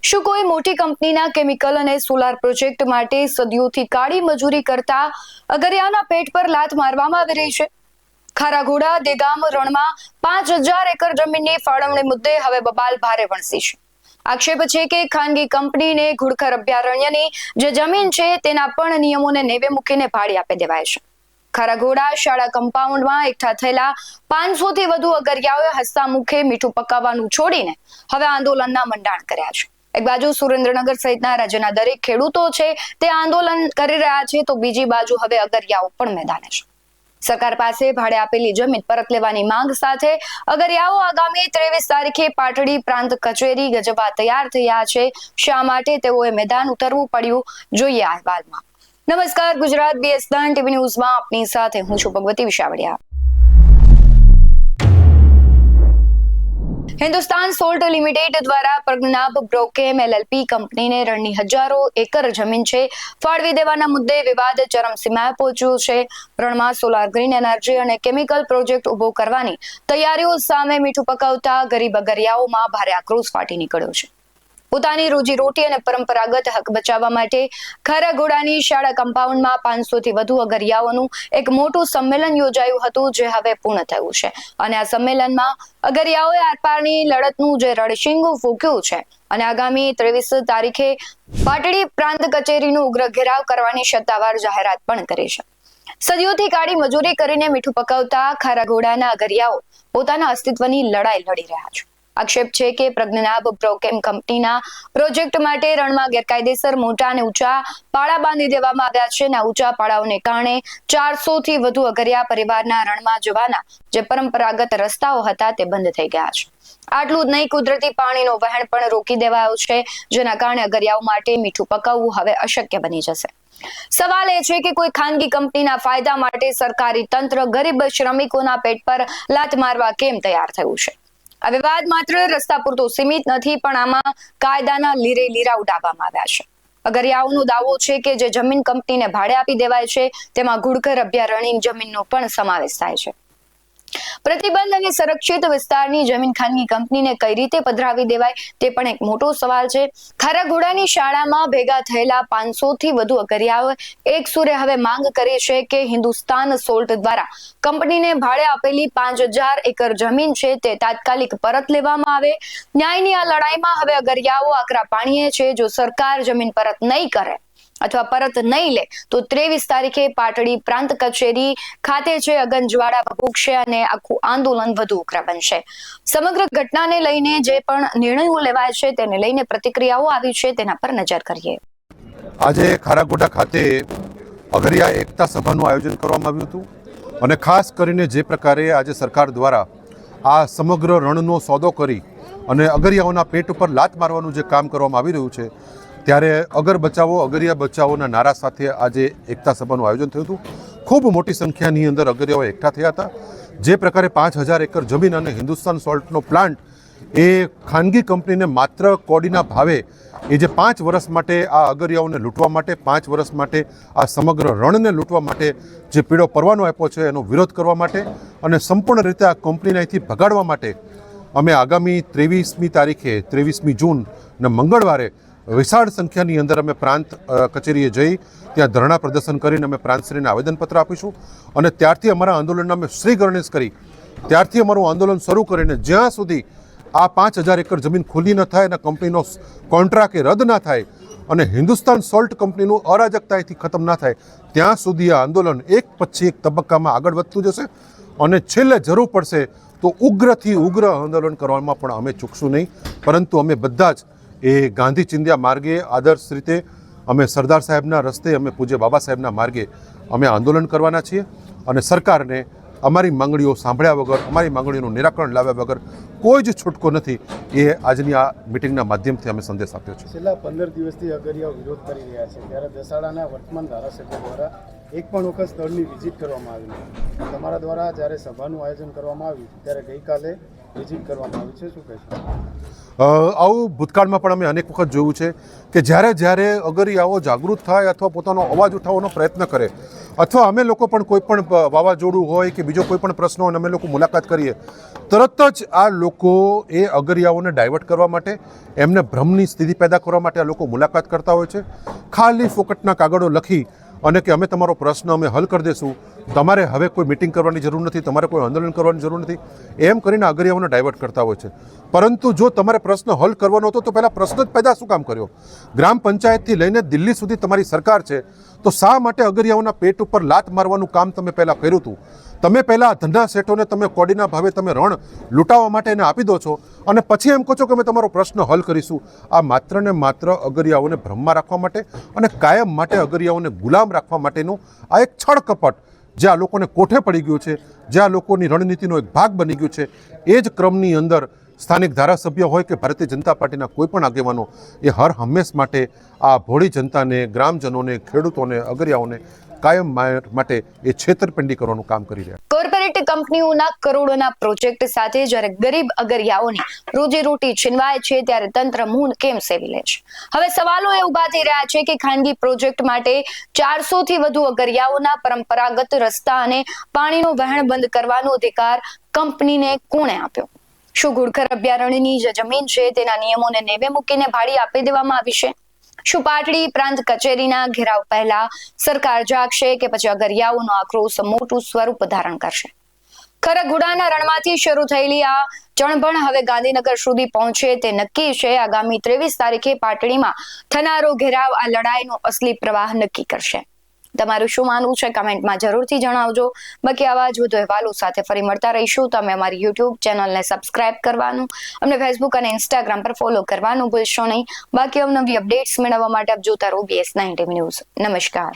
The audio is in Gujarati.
શું કોઈ મોટી કંપનીના કેમિકલ અને સોલાર પ્રોજેક્ટ માટે સદીઓથી કાળી મજૂરી કરતા અગરિયાના પેટ પર લાત મારવામાં આવી રહી છે? ખારાઘોડા દેગામ રણમાં 5000 એકર જમીનની ફાળવણી મુદ્દે હવે બબાલ ભારે વણસી છે. આક્ષેપ છે કે ખાનગી કંપનીને ઘુડખર અભયારણ્યની જે જમીન છે તેના પણ નિયમોને નેવે મૂકીને ભાડે આપી દેવાય છે. ખારાઘોડા શાળા કમ્પાઉન્ડમાં એકઠા થયેલા 500 થી વધુ અગરિયાઓએ હસતા મુખે મીઠું પકાવવાનું છોડીને હવે આંદોલનના મંડાણ કર્યા છે. એક બાજુ સુરેન્દ્રનગર સહિતના રાજ્યના દરેક ખેડૂતો છે તે આંદોલન કરી રહ્યા છે, તો બીજી બાજુ હવે અગરિયાઓ પણ મેદાને છે. સરકાર પાસે ભાડે આપેલી જમીન પરત લેવાની માંગ સાથે અગરિયાઓ આગામી 23 તારીખે પાટડી પ્રાંત કચેરી ગજવા તૈયાર થયા છે. શા માટે તેઓએ મેદાન ઉતરવું પડ્યું, જોઈએ આ અહેવાલમાં. નમસ્કાર, ગુજરાત BS9 ટીવી ન્યૂઝમાં આપની સાથે હું છું ભગવતી વિશાવડિયા. હિન્દુસ્તાન સોલ્ટ લિમિટેડ દ્વારા પ્રજ્ઞાબ બ્રોકેમ LLP કંપનીને રણની હજારો એકર જમીન છે ફાળવી દેવાના મુદ્દે વિવાદ ચરમસીમાએ પહોંચ્યો છે. રણમાં સોલાર ગ્રીન એનર્જી અને કેમિકલ પ્રોજેક્ટ ઉભો કરવાની તૈયારીઓ સામે મીઠું પકાવતા ગરીબ અગરિયાઓમાં ભારે આક્રોશ ફાટી નીકળ્યો છે. પોતાની રોજીરોટી અને પરંપરાગત હક બચાવવા માટે ખારાઘોડાની શાળા કમ્પાઉન્ડમાં 500 થી વધુ અગરિયાઓનું એક મોટું સંમેલન યોજાયું હતું, જે હવે પૂર્ણ થયું છે. અને આ સંમેલનમાં અગરિયાઓએ આરપારની લડતનું જે રણશીંગું ફૂંક્યું છે અને આગામી 23 તારીખે પાટડી પ્રાંત કચેરીનો ઉગ્ર ઘેરાવ કરવાની સત્તાવાર જાહેરાત પણ કરી છે. સદીઓથી કાળી મજૂરી કરીને મીઠું પકાવતા ખારાઘોડાના અગરિયાઓ પોતાના અસ્તિત્વની લડાઈ લડી રહ્યા છે. આક્ષેપ છે કે પ્રજ્ઞાબ બ્રોકેમ કંપનીના પ્રોજેક્ટ માટે રણમાં ગેરકાયદેસર મોટા અને ઊંચા પાળા બાંધી દેવામાં આવ્યા છે. આ ઊંચા પાળાઓને કારણે 400 થી વધુ અગરિયા પરિવારના રણમાં જવાના જે પરંપરાગત રસ્તાઓ હતા તે બંધ થઈ ગયા છે. આટલું જ નહીં, કુદરતી પાણીનો વહેણ પણ રોકી દેવાયો છે, જેના કારણે અગરિયાઓ માટે મીઠું પકાવવું હવે અશક્ય બની જશે. સવાલ એ છે કે કોઈ ખાનગી કંપનીના ફાયદા માટે સરકારી તંત્ર ગરીબ શ્રમિકોના પેટ પર લાત મારવા કેમ તૈયાર થયું છે? આ વિવાદ માત્ર રસ્તા પૂરતો સીમિત નથી, પણ આમાં કાયદાના લીરે લીરા ઉડાવવામાં આવ્યા છે. અગરિયાઓનો દાવો છે કે જે જમીન કંપનીને ભાડે આપી દેવાય છે તેમાં ઘુડખર અભયારણ્યની જમીનનો પણ સમાવેશ થાય છે. પ્રતિબંધ અને સંરક્ષિત વિસ્તારની જમીન ખાનગી કંપનીને કઈ રીતે પધરાવી દેવાય તે પણ એક મોટો સવાલ છે. ખારાઘોડાની શાળામાં ભેગા થયેલા 500 થી વધુ અગરિયાઓએ એક સુરે હવે માંગ કરી છે કે હિન્દુસ્તાન સોલ્ટ દ્વારા કંપનીને ભાડે આપેલી 5000 એકર જમીન છે તે તાત્કાલિક પરત લેવામાં આવે. ન્યાયની આ લડાઈમાં હવે અગરિયાઓ આકરા પાણીએ છે. જો સરકાર જમીન પરત નહીં કરે અથવા પરત નહીં લે તો 23 તારીખે પાટડી પ્રાંત કચેરી ખાતે છે અગનજ્વાળા ભભૂકશે અને આખું આંદોલન વધુ ઉગ્ર બનશે. સમગ્ર ઘટનાને લઈને જે પણ નિર્ણયો લેવાય છે તેને લઈને પ્રતિક્રિયાઓ આવી છે, તેના પર નજર કરીએ. આજે ખારાઘોડા ખાતે અગરિયા એકતા સભાનું આયોજન કરવામાં આવ્યું હતું અને ખાસ કરીને જે પ્રકારે આજે સરકાર દ્વારા આ સમગ્ર રણનો સોદો કરી અને અગરિયાઓના પેટ ઉપર લાત મારવાનું જે કામ કરવામાં આવી રહ્યું છે, ત્યારે અગર બચાવો અગરિયા બચાવોના નારા સાથે આજે એકતા સભાનું આયોજન થયું હતું. ખૂબ મોટી સંખ્યાની અંદર અગરિયાઓ એકઠા થયા હતા. જે પ્રકારે 5000 એકર જમીન અને હિન્દુસ્તાન સોલ્ટનો પ્લાન્ટ એ ખાનગી કંપનીને માત્ર કોડીના ભાવે એ જે 5 વર્ષ માટે આ અગરિયાઓને લૂંટવા માટે, 5 વર્ષ માટે આ સમગ્ર રણને લૂંટવા માટે જે પીળો પરવાનો આપ્યો છે એનો વિરોધ કરવા માટે અને સંપૂર્ણ રીતે આ કંપનીને અહીંથી ભગાડવા માટે અમે આગામી 23મી તારીખે 23મી જૂન અને મંગળવારે વિશાળ સંખ્યાની અંદર અમે પ્રાંત કચેરીએ જઈ ત્યાં ધરણા પ્રદર્શન કરીને અમે પ્રાંતશ્રીને આવેદનપત્ર આપીશું. અને ત્યારથી અમારા આંદોલનના અમે શ્રી ગણેશ કરી ત્યારથી અમારું આંદોલન શરૂ કરીને જ્યાં સુધી આ 5000 એકર જમીન ખુલ્લી ન થાય અને કંપનીનો કોન્ટ્રાક્ટ રદ ના થાય અને હિન્દુસ્તાન સોલ્ટ કંપનીનું અરાજકતાથી ખતમ ના થાય ત્યાં સુધી આ આંદોલન એક પછી એક તબક્કામાં આગળ વધતું જશે. અને છેલ્લે જરૂર પડશે તો ઉગ્રથી ઉગ્ર આંદોલન કરવામાં પણ અમે ચૂકશું નહીં, પરંતુ અમે બધા જ એ ગાંધી ચિંધ્યા માર્ગે આદર્શ રીતે અમે સરદાર સાહેબના રસ્તે અમે પૂજ્ય બાબા સાહેબના માર્ગે અમે આંદોલન કરવાના છીએ. અને સરકારને અમારી માંગણીઓ સાંભળ્યા વગર, અમારી માંગણીઓનું નિરાકરણ લાવ્યા વગર કોઈ જ છૂટકો નથી, એ આજની આ મિટિંગના માધ્યમથી અમે સંદેશ આપ્યો છે. છેલ્લા 15 દિવસથી અગરિયાઓ વિરોધ કરી રહ્યા છે, ત્યારે દસાડાના વર્તમાન ધારાસભ્ય દ્વારા એક પણ વખત સ્થળની વિઝિટ કરવામાં આવી નથી. તમારા દ્વારા જ્યારે સભાનું આયોજન કરવામાં આવ્યું ત્યારે ગઈકાલે વિઝિટ કરવામાં આવી છે, શું કહેશો? આવું ભૂતકાળમાં પણ અમે અનેક વખત જોયું છે કે જ્યારે અગરિયાઓ જાગૃત થાય અથવા પોતાનો અવાજ ઉઠાવવાનો પ્રયત્ન કરે અથવા અમે લોકો પણ કોઈ પણ વાવાઝોડું હોય કે બીજો કોઈ પણ પ્રશ્ન હોય અને અમે લોકો મુલાકાત કરીએ, તરત જ આ લોકો એ અગરિયાઓને ડાયવર્ટ કરવા માટે, એમને ભ્રમની સ્થિતિ પેદા કરવા માટે આ લોકો મુલાકાત કરતા હોય છે. ખાલી ફોકટના કાગળો લખી અને કે અમે તમારો પ્રશ્ન અમે હલ કરી દઈશું, તમારે હવે કોઈ મિટિંગ કરવાની જરૂર નથી, તમારે કોઈ આંદોલન કરવાની જરૂર નથી, એમ કરીને અગરિયાઓને ડાયવર્ટ કરતા હોય છે. પરંતુ જો તમારે પ્રશ્ન હલ કરવાનો હતો તો પહેલાં પ્રશ્ન જ પેદા શું કામ કર્યો? ગ્રામ પંચાયતથી લઈને દિલ્હી સુધી તમારી સરકાર છે, તો શા માટે અગરિયાઓના પેટ ઉપર લાત મારવાનું કામ તમે પહેલાં કર્યું હતું? તમે પહેલાં ધંધા શેઠોને તમે કોડીના ભાવે તમે રણ લૂંટાવવા માટે એને આપી દો છો અને પછી એમ કહો છો કે અમે તમારો પ્રશ્ન હલ કરીશું. આ માત્ર ને માત્ર અગરિયાઓને ભ્રમમાં રાખવા માટે અને કાયમ માટે અગરિયાઓને ગુલામ રાખવા માટેનું આ એક છળકપટ જે આ લોકોને કોઠે પડી ગયું છે, જે આ લોકોની રણનીતિનો એક ભાગ બની ગયું છે, એ જ ક્રમની અંદર સ્થાનિક ધારાસભ્ય હોય કે ભારતીય જનતા પાર્ટીના કોઈ પણ આગેવાનો એ હર હંમેશ માટે આ ભોળી જનતાને, ગ્રામજનોને, ખેડૂતોને, અગરિયાઓને કાયમ માટે એ છેતરપિંડી કરવાનું કામ કરી રહ્યા. કોર્પોરેટ કંપનીઓના કરોડોના પ્રોજેક્ટ સાથે જ્યારે ગરીબ અગરિયાઓની રોજીરોટી છીનવાય છે ત્યારે તંત્ર મૌન કેમ સેવી લે છે? હવે સવાલો એ ઉભા થઈ રહ્યા છે કે ખાનગી પ્રોજેક્ટ માટે 400 થી વધુ અગરિયાઓના પરંપરાગત રસ્તા અને પાણીનો વહેણ બંધ કરવાનો અધિકાર કંપનીને કોણે આપ્યો? શું ઘુડખર અભયારણ્યની જે જમીન છે તેના નિયમોને નેવે મૂકીને ભાડી આપી દેવામાં આવી છે? શું પાટડી પ્રાંત કચેરીના ઘેરાવ પહેલા સરકાર જાગશે કે પછી અગરિયાઓનો આક્રોશ મોટું સ્વરૂપ ધારણ કરશે? ખરગુડાના રણમાંથી શરૂ થયેલી આ ચણભણ હવે ગાંધીનગર સુધી પહોંચે તે નક્કી છે. આગામી 23 તારીખે પાટડીમાં થનારો ઘેરાવ આ લડાઈનો અસલી પ્રવાહ નક્કી કરશે. તમારું શું માનવું છે કમેન્ટમાં જરૂરથી જણાવજો. બાકી આવા જ વધુ અહેવાલો સાથે ફરી મળતા રહીશું. તમે અમારી યુટ્યુબ ચેનલને સબસ્ક્રાઇબ કરવાનું, અમને ફેસબુક અને ઇન્સ્ટાગ્રામ પર ફોલો કરવાનું ભૂલશો નહીં. બાકી અવનવી અપડેટ્સ મેળવવા માટે આપ જોતા રહો BS19 ન્યૂઝ. નમસ્કાર.